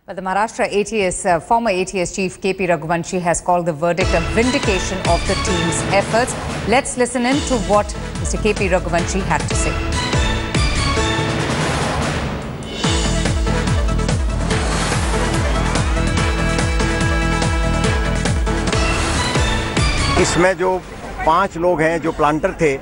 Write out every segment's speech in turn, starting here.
But the Maharashtra ATS, former ATS chief KP Raghuvanshi has called the verdict a vindication of the team's efforts. Let's listen in to what Mr. KP Raghuvanshi had to say. इसमें जो 5 लोग हैं जो planter थे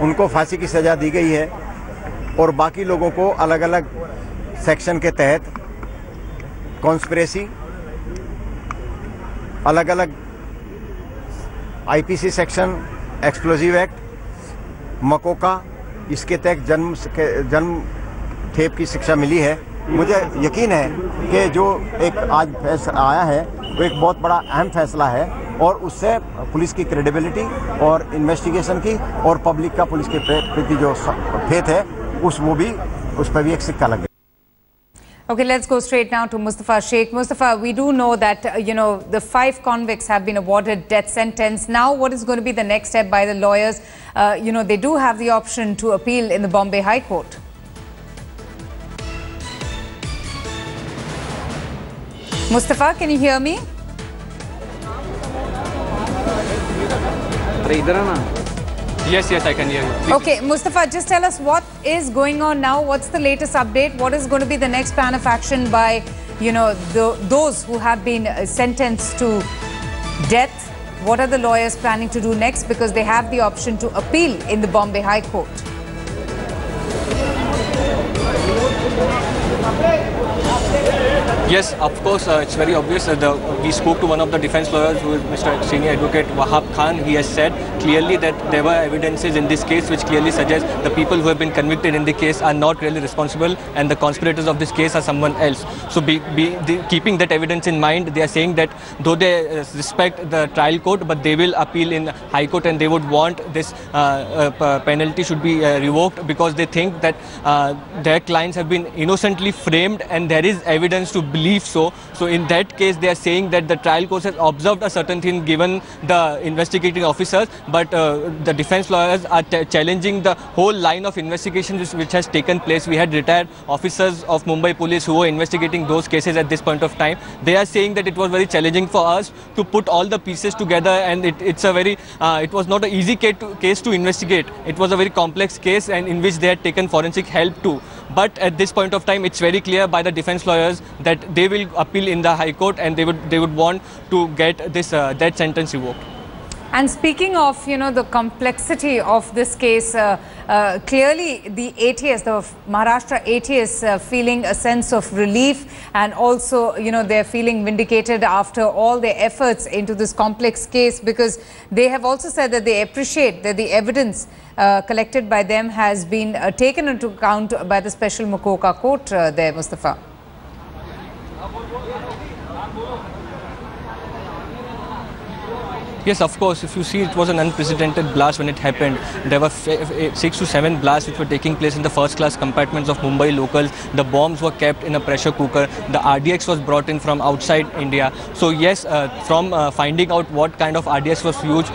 उनको फांसी की सज़ा दी गई है और बाकी लोगों को अलग अलग सेक्शन के तहत कॉन्स्पिरेसी, अलग अलग IPC section, explosive act, MCOCA, इसके तहत जन्म ठेप की शिक्षा मिली है। मुझे यकीन है कि जो एक आज फैसला आया है वो एक बहुत बड़ा अहम फैसला है और उससे पुलिस की क्रेडिबिलिटी और इन्वेस्टिगेशन की और पब्लिक का पुलिस के प्रति जो फेथ है उस पर भी एक सिक्का लग गया। Okay, let's go straight now to Mustafa Sheikh. Mustafa, we do know that, the 5 convicts have been awarded death sentence. Now, what is going to be the next step by the lawyers? They do have the option to appeal in the Bombay High Court. Mustafa, can you hear me? Yes, I can hear you. Please. Okay, Mustafa, just tell us what is going on now. What's the latest update? What is going to be the next plan of action by, those who have been sentenced to death? What are the lawyers planning to do next? Because they have the option to appeal in the Bombay High Court. Yes, of course, it's very obvious. We spoke to one of the defense lawyers, who is Mr. Senior Advocate Wahab Khan. He has said clearly that there were evidences in this case which clearly suggest the people who have been convicted in the case are not really responsible and the conspirators of this case are someone else. So keeping that evidence in mind, they are saying that though they respect the trial court, but they will appeal in High Court and they would want this penalty should be revoked because they think that their clients have been innocently framed and there is evidence to believe so. So in that case, they are saying that the trial court has observed a certain thing given the investigating officers, but the defense lawyers are challenging the whole line of investigation which has taken place. We had retired officers of Mumbai police who were investigating those cases at this point of time. They are saying that it was very challenging for us to put all the pieces together, and it was not an easy case to investigate. It was a very complex case and in which they had taken forensic help too. But at this point of time, it's very clear by the defense lawyers that they will appeal in the High Court and they would want to get this death sentence revoked. And speaking of, the complexity of this case, clearly the ATS, the Maharashtra ATS, feeling a sense of relief, and also, they're feeling vindicated after all their efforts into this complex case, because they have also said that they appreciate that the evidence collected by them has been taken into account by the special Mukoka court there, Mustafa. Yes, of course. If you see, it was an unprecedented blast when it happened. There were 6 to 7 blasts which were taking place in the first-class compartments of Mumbai locals. The bombs were kept in a pressure cooker. The RDX was brought in from outside India. So yes, from finding out what kind of RDX was used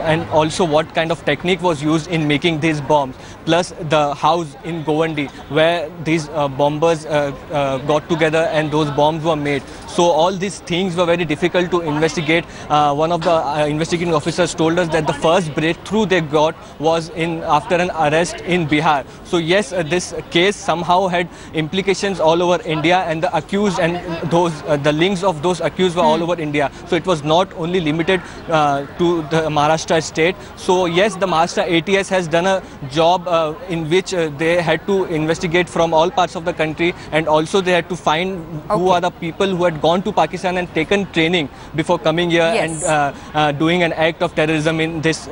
and also what kind of technique was used in making these bombs, plus the house in Govandi where these bombers got together and those bombs were made. So all these things were very difficult to investigate. One of the investigating officers told us that the first breakthrough they got was after an arrest in Bihar. So yes, this case somehow had implications all over India, and the accused and the links of those accused were all over India. So it was not only limited to the Maharashtra state. So yes, the Maharashtra ATS has done a job in which they had to investigate from all parts of the country, and also they had to find who are the people who had gone to Pakistan and taken training before coming here and doing an act of terrorism in this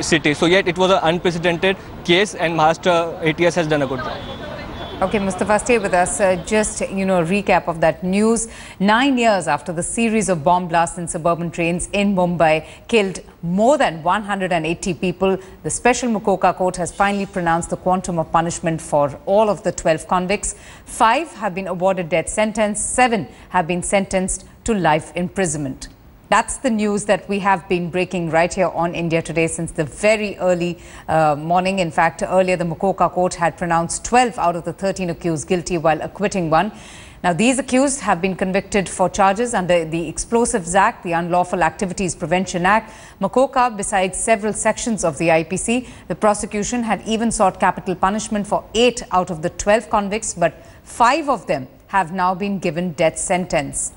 city. So yet it was an unprecedented case and Maharashtra ATS has done a good job. Okay, Mustafa, stay with us. Just, recap of that news. 9 years after the series of bomb blasts in suburban trains in Mumbai killed more than 180 people, the special Mukoka court has finally pronounced the quantum of punishment for all of the 12 convicts. 5 have been awarded death sentence, 7 have been sentenced to life imprisonment. That's the news that we have been breaking right here on India Today since the very early morning. In fact, earlier the Mukoka court had pronounced 12 out of the 13 accused guilty while acquitting one. Now, these accused have been convicted for charges under the Explosives Act, the Unlawful Activities Prevention Act, Mukoka, besides several sections of the IPC. The prosecution had even sought capital punishment for 8 out of the 12 convicts, but 5 of them have now been given death sentence.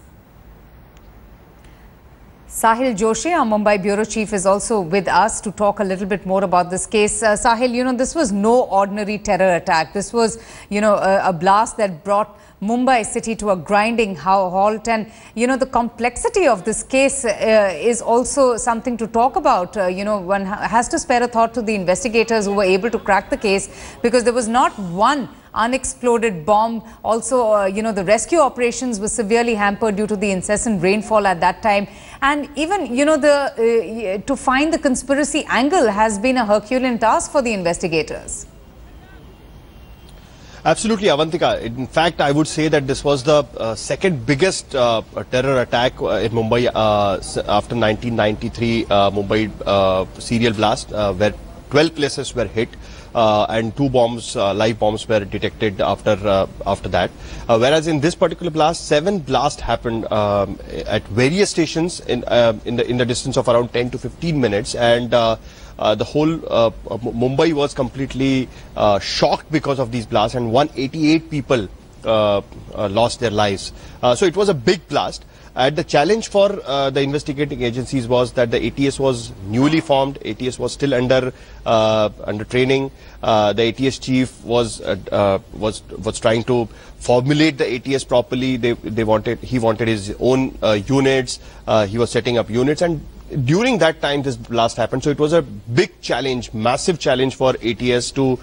Sahil Joshi, our Mumbai bureau chief, is also with us to talk a little bit more about this case. Sahil, this was no ordinary terror attack. This was, a blast that brought Mumbai city to a grinding halt. And, the complexity of this case is also something to talk about. One has to spare a thought to the investigators who were able to crack the case, because there was not one unexploded bomb. Also, the rescue operations were severely hampered due to the incessant rainfall at that time. And even, to find the conspiracy angle has been a Herculean task for the investigators. Absolutely, Avantika. In fact, I would say that this was the second biggest terror attack in Mumbai after 1993 Mumbai serial blast, where 12 places were hit. And 2 bombs, live bombs, were detected after that. Whereas in this particular blast, 7 blasts happened at various stations in the distance of around 10 to 15 minutes, and the whole Mumbai was completely shocked because of these blasts, and 188 people lost their lives. So it was a big blast. And the challenge for the investigating agencies was that the ATS was newly formed. ATS was still under training. The ATS chief was trying to formulate the ATS properly. He wanted his own units. He was setting up units, and during that time this blast happened. So it was a big challenge, massive challenge for ATS to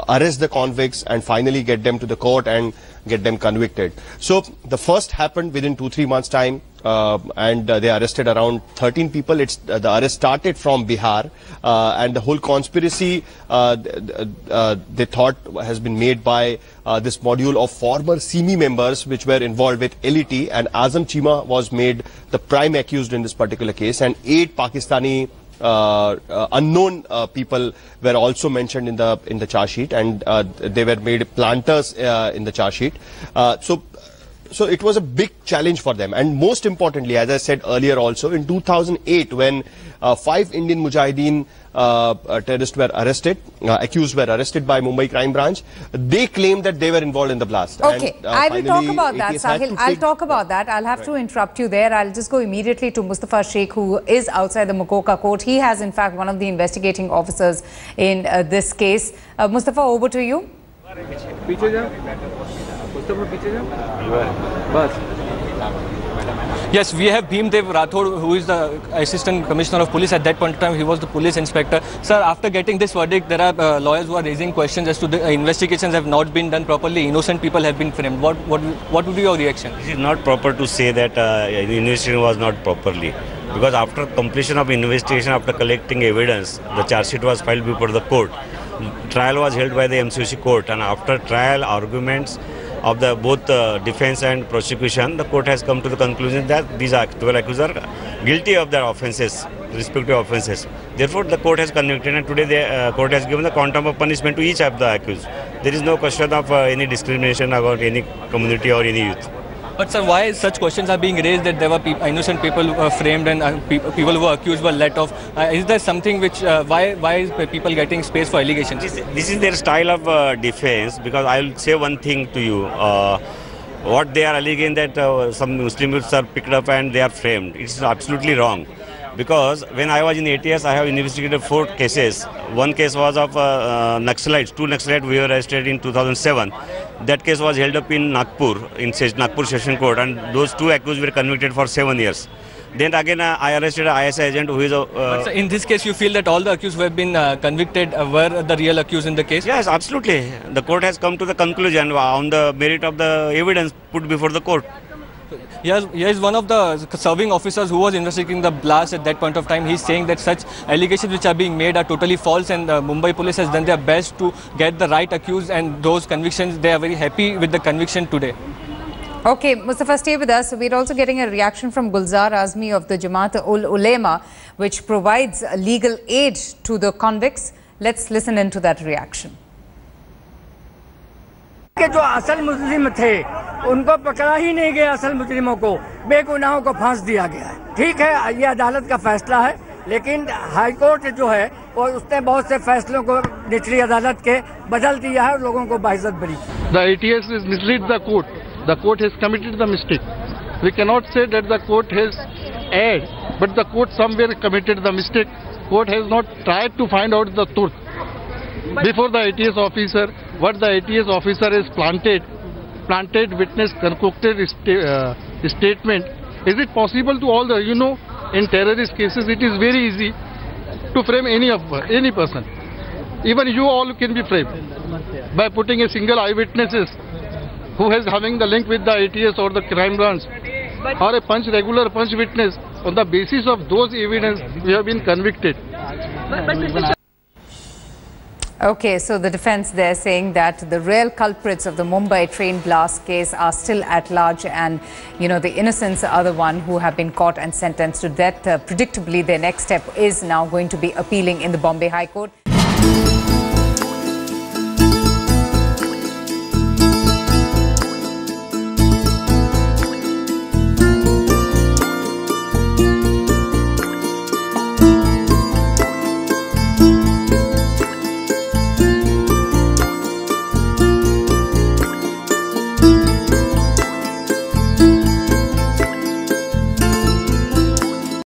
arrest the convicts and finally get them to the court and get them convicted. So the first happened within 2-3 months time, and they arrested around 13 people. The arrest started from Bihar, and the whole conspiracy they thought has been made by this module of former CME members which were involved with LET, and Azam Chima was made the prime accused in this particular case, and 8 Pakistani unknown people were also mentioned in the charge sheet, and they were made planters in the charge sheet. So it was a big challenge for them. And most importantly, as I said earlier also, in 2008, when 5 Indian Mujahideen terrorists were arrested, accused were arrested by Mumbai Crime Branch, they claimed that they were involved in the blast. Okay, and, I will talk about that, Sahil. I'll talk about that. I'll have to interrupt you there. I'll just go immediately to Mustafa Sheikh, who is outside the Mukoka court. He has, in fact, one of the investigating officers in this case. Mustafa, over to you. Yes, we have Bhimdev Rathod, who is the Assistant Commissioner of Police. At that point in time, he was the police inspector. Sir, after getting this verdict, there are lawyers who are raising questions as to the investigations have not been done properly. Innocent people have been framed. What would be your reaction? It is not proper to say that the investigation was not properly. Because after completion of investigation, after collecting evidence, the charge sheet was filed before the court. Trial was held by the MCC court, and after trial arguments of the both defense and prosecution, the court has come to the conclusion that these 12 accused are guilty of their offences, respective offences. Therefore, the court has convicted, and today the court has given the quantum of punishment to each of the accused. There is no question of any discrimination about any community or any youth. But sir, why such questions are being raised that there were innocent people who were framed and people who were accused were let off? Is there something which, why is people getting space for allegations? This is their style of defense, because I will say one thing to you. What they are alleging that some Muslim youths are picked up and they are framed. It's absolutely wrong. Because when I was in ATS, I have investigated 4 cases. One case was of Naxalites. 2 Naxalites we were arrested in 2007. That case was held up in Nagpur, in Nagpur Session Court, and those 2 accused were convicted for 7 years. Then again, I arrested an ISI agent who is a... But sir, in this case, you feel that all the accused who have been convicted were the real accused in the case? Yes, absolutely. The court has come to the conclusion on the merit of the evidence put before the court. Here is one of the serving officers who was investigating the blast at that point of time. He's saying that such allegations which are being made are totally false, and Mumbai police has done their best to get the right accused, and those convictions, they are very happy with the conviction today. Okay, Mustafa, stay with us. We're also getting a reaction from Gulzar Azmi of the Jamaat-ul-Ulema, which provides legal aid to the convicts. Let's listen into that reaction. कि जो असल मुजरिम थे उनको पकड़ा ही नहीं गया, असल मुजरिमों को बेगुनाहों को फांस दिया गया है। ठीक है, ये अदालत का फैसला है, लेकिन हाई कोर्ट जो है वो उसने बहुत से फैसलों को निचली अदालत के बदल दिया है और लोगों को बाइज्जत बरी। The ATS has misled the court. The court has committed the mistake. We cannot say that the court has erred, but the court somewhere committed the mistake. Court has not tried to find out the truth. Before the ATS officer, what the ATS officer has planted witness, concocted statement. Is it possible to all the, in terrorist cases, it is very easy to frame any person. Even you all can be framed by putting a single eyewitnesses who is having the link with the ATS or the crime branch, or a regular punch witness. On the basis of those evidence, we have been convicted. Okay, so the defense there saying that the real culprits of the Mumbai train blast case are still at large, and the innocents are the one who have been caught and sentenced to death. Predictably, their next step is now going to be appealing in the Bombay High Court.